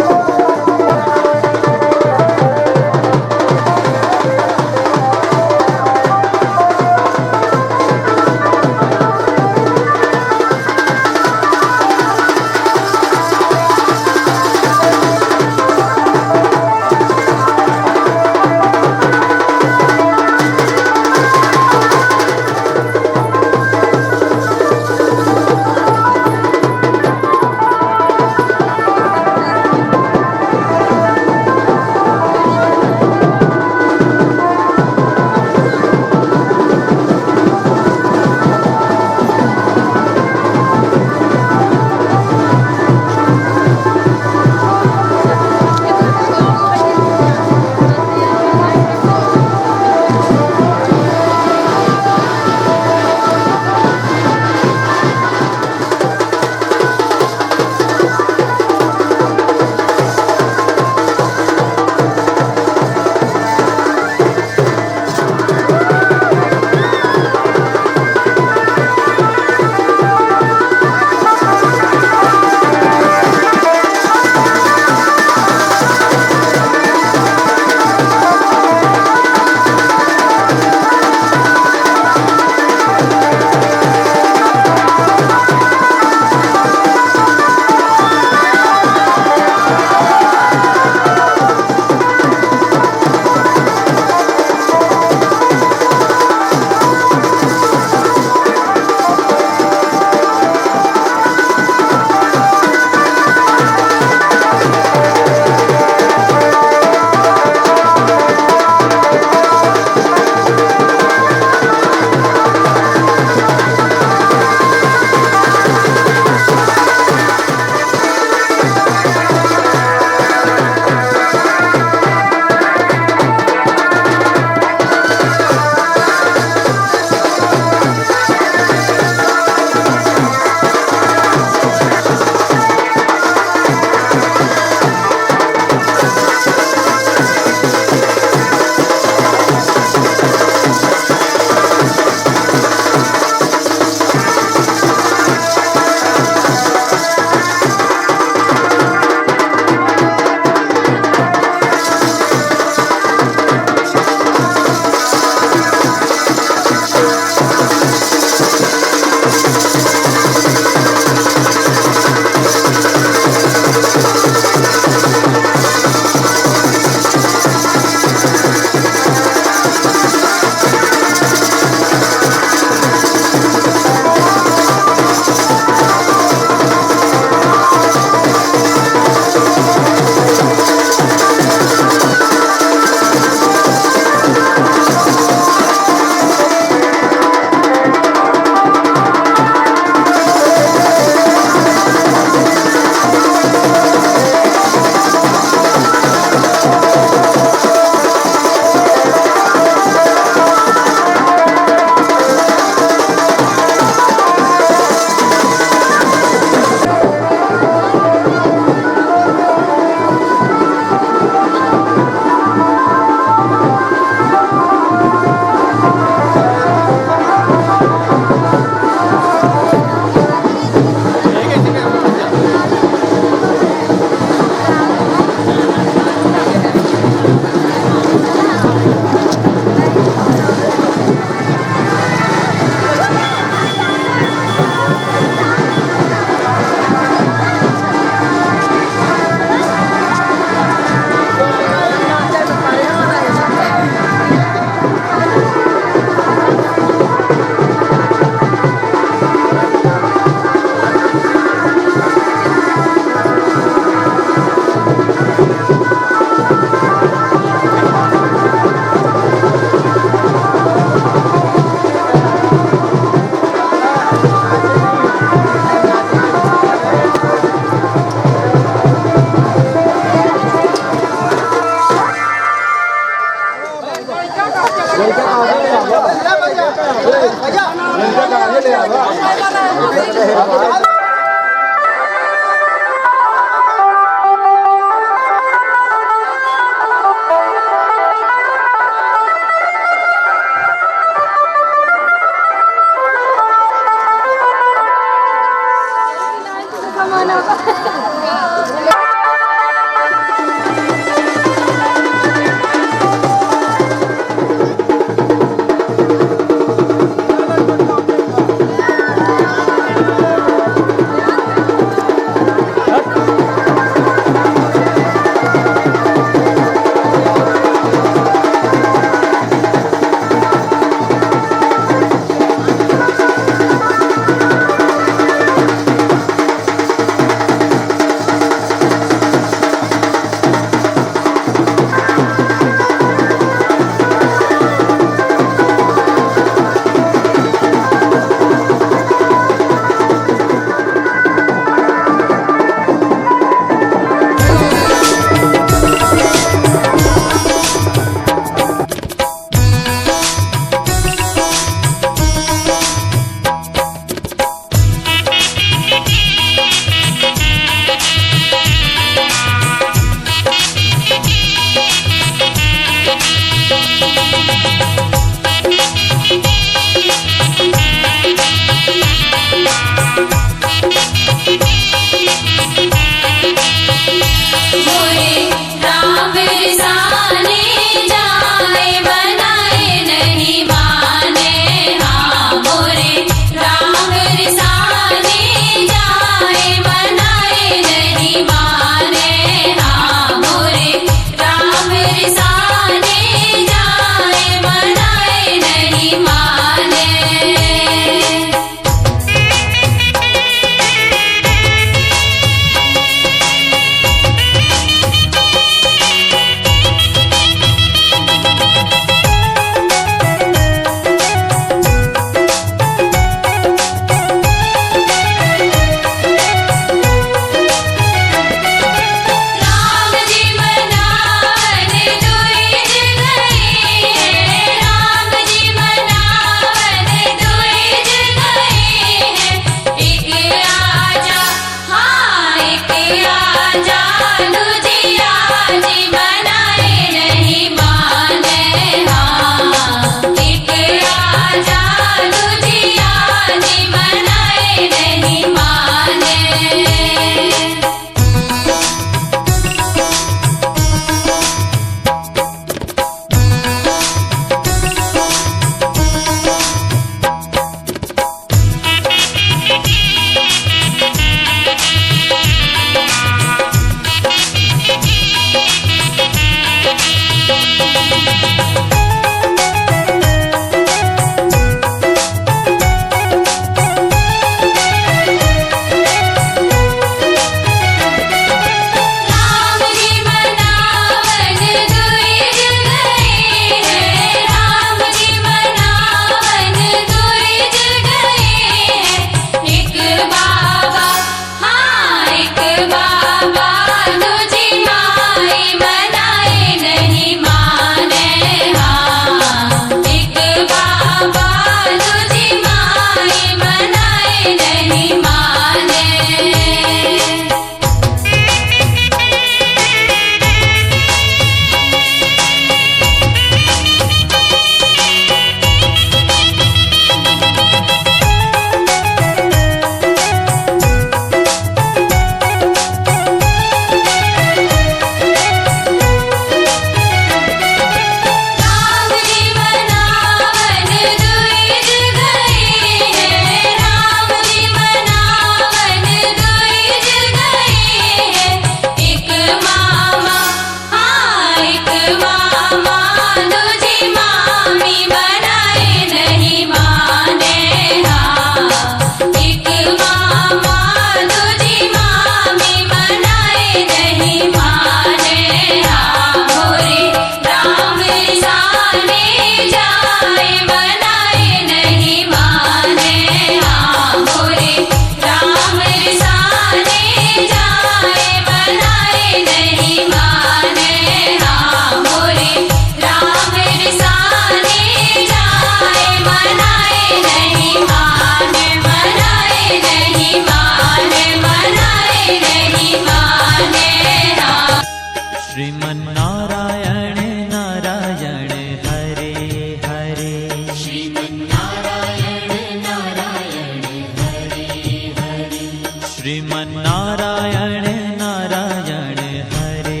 श्रीमन्नारायण नारायण नारायण हरे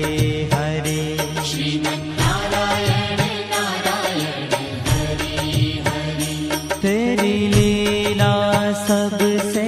हरे श्रीमन्नारायण नारायण हरे हरे तेरी लीला सबसे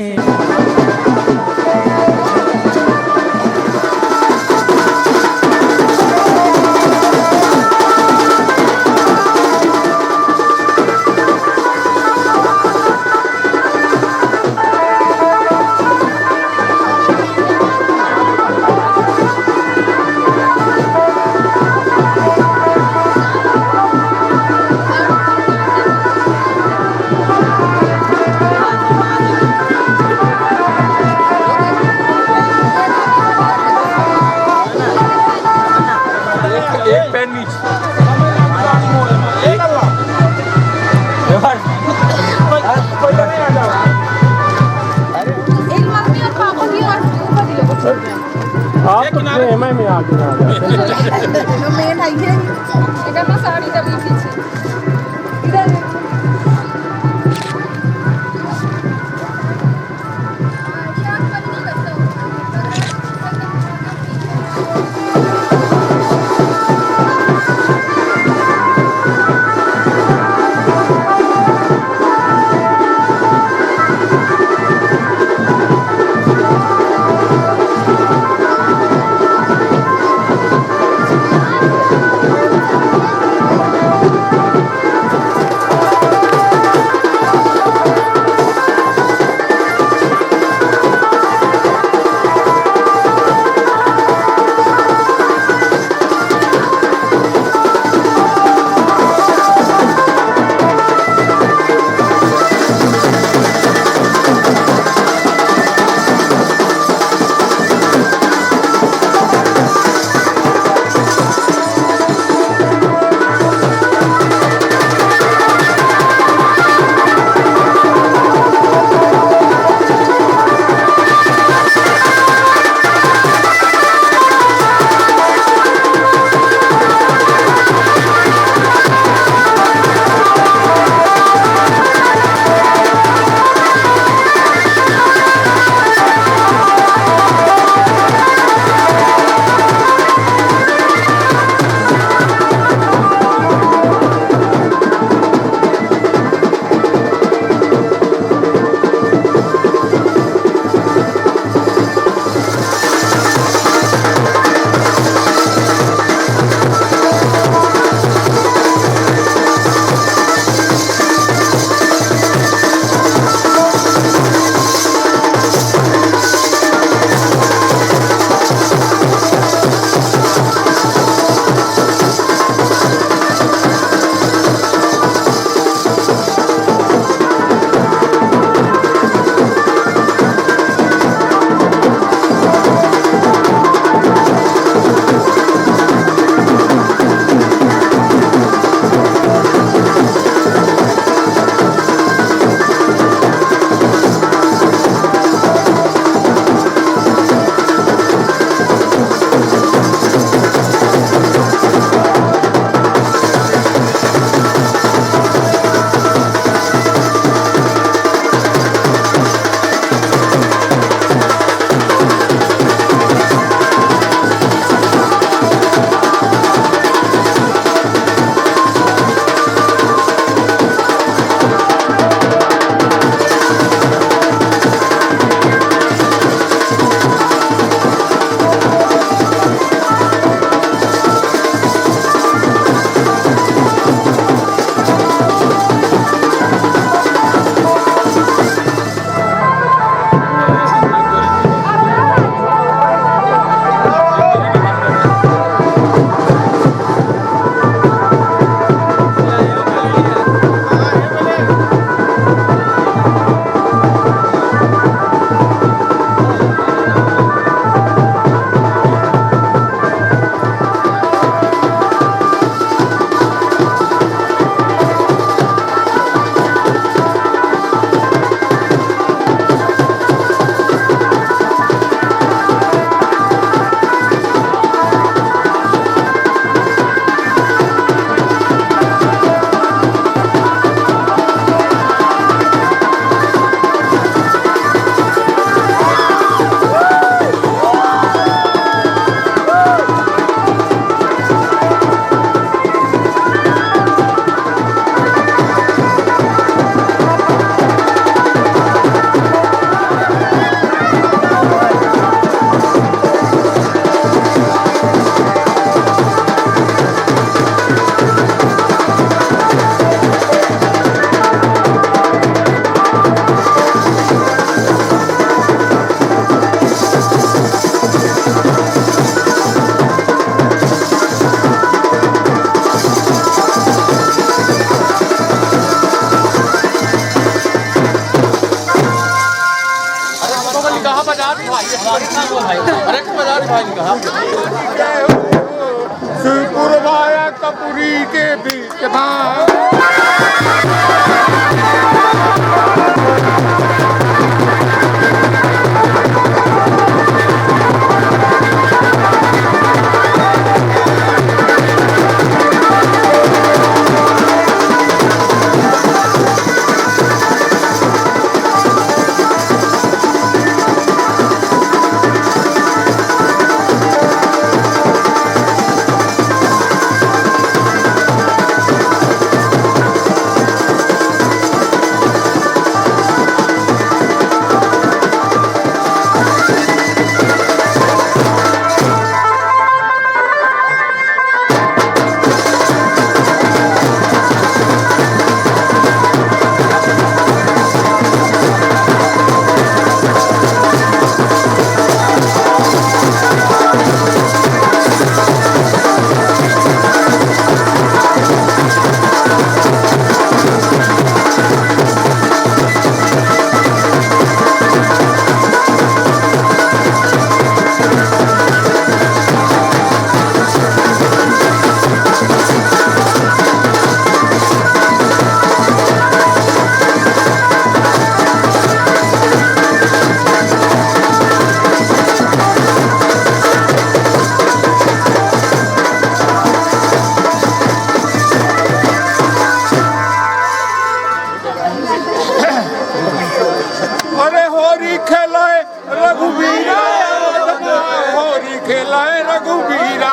एक मम्मी और पापा की और ऊपर दिलो को छोड़ दे आप तो मैं में आके आ गया जो मेन है ये इधर ना साड़ी दबी पीछे इधर देखो शिवपुर वाया कपूरी के बीच धाम अरे होरी खेलाए रघुवीरा होरी खेलाए रघुवीरा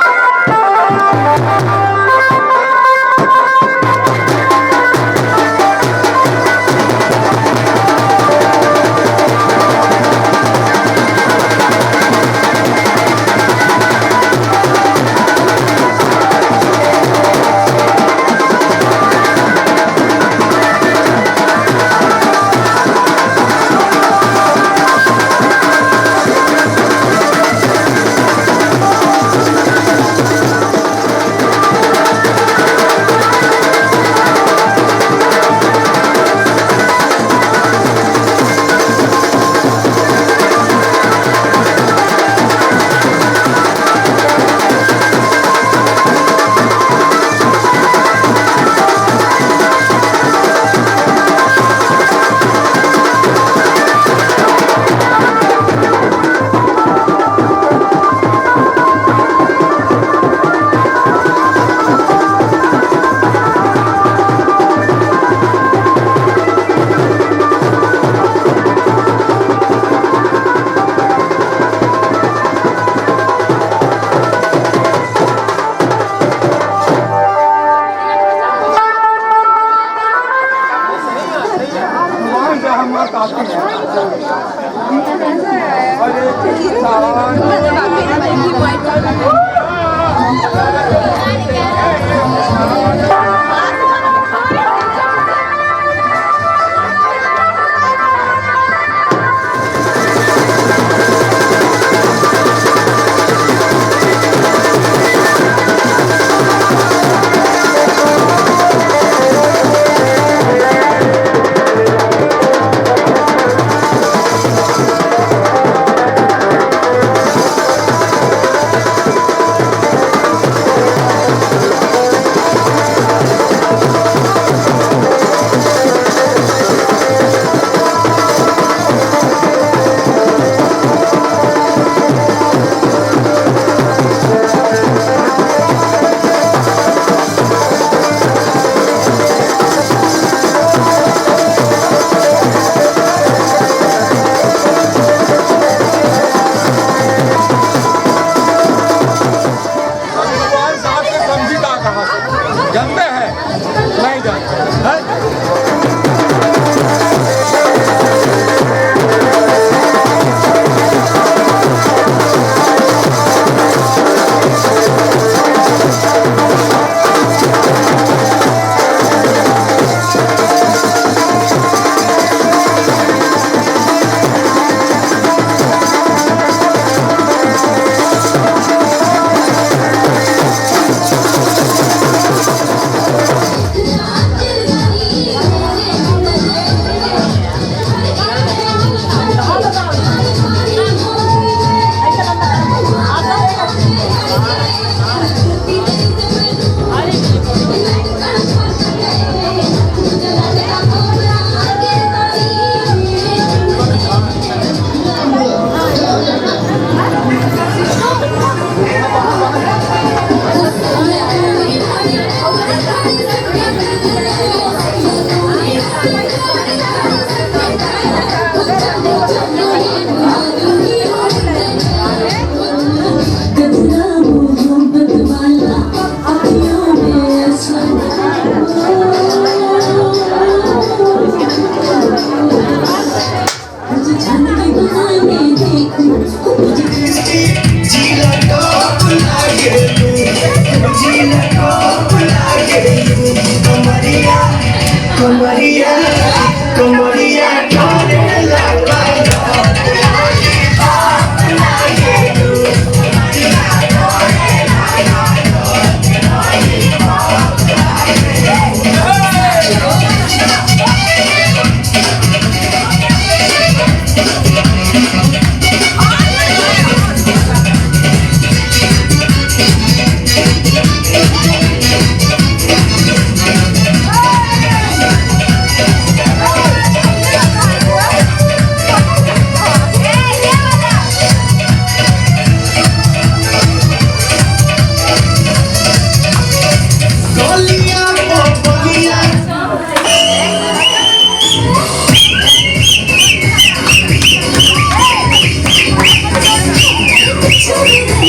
हरे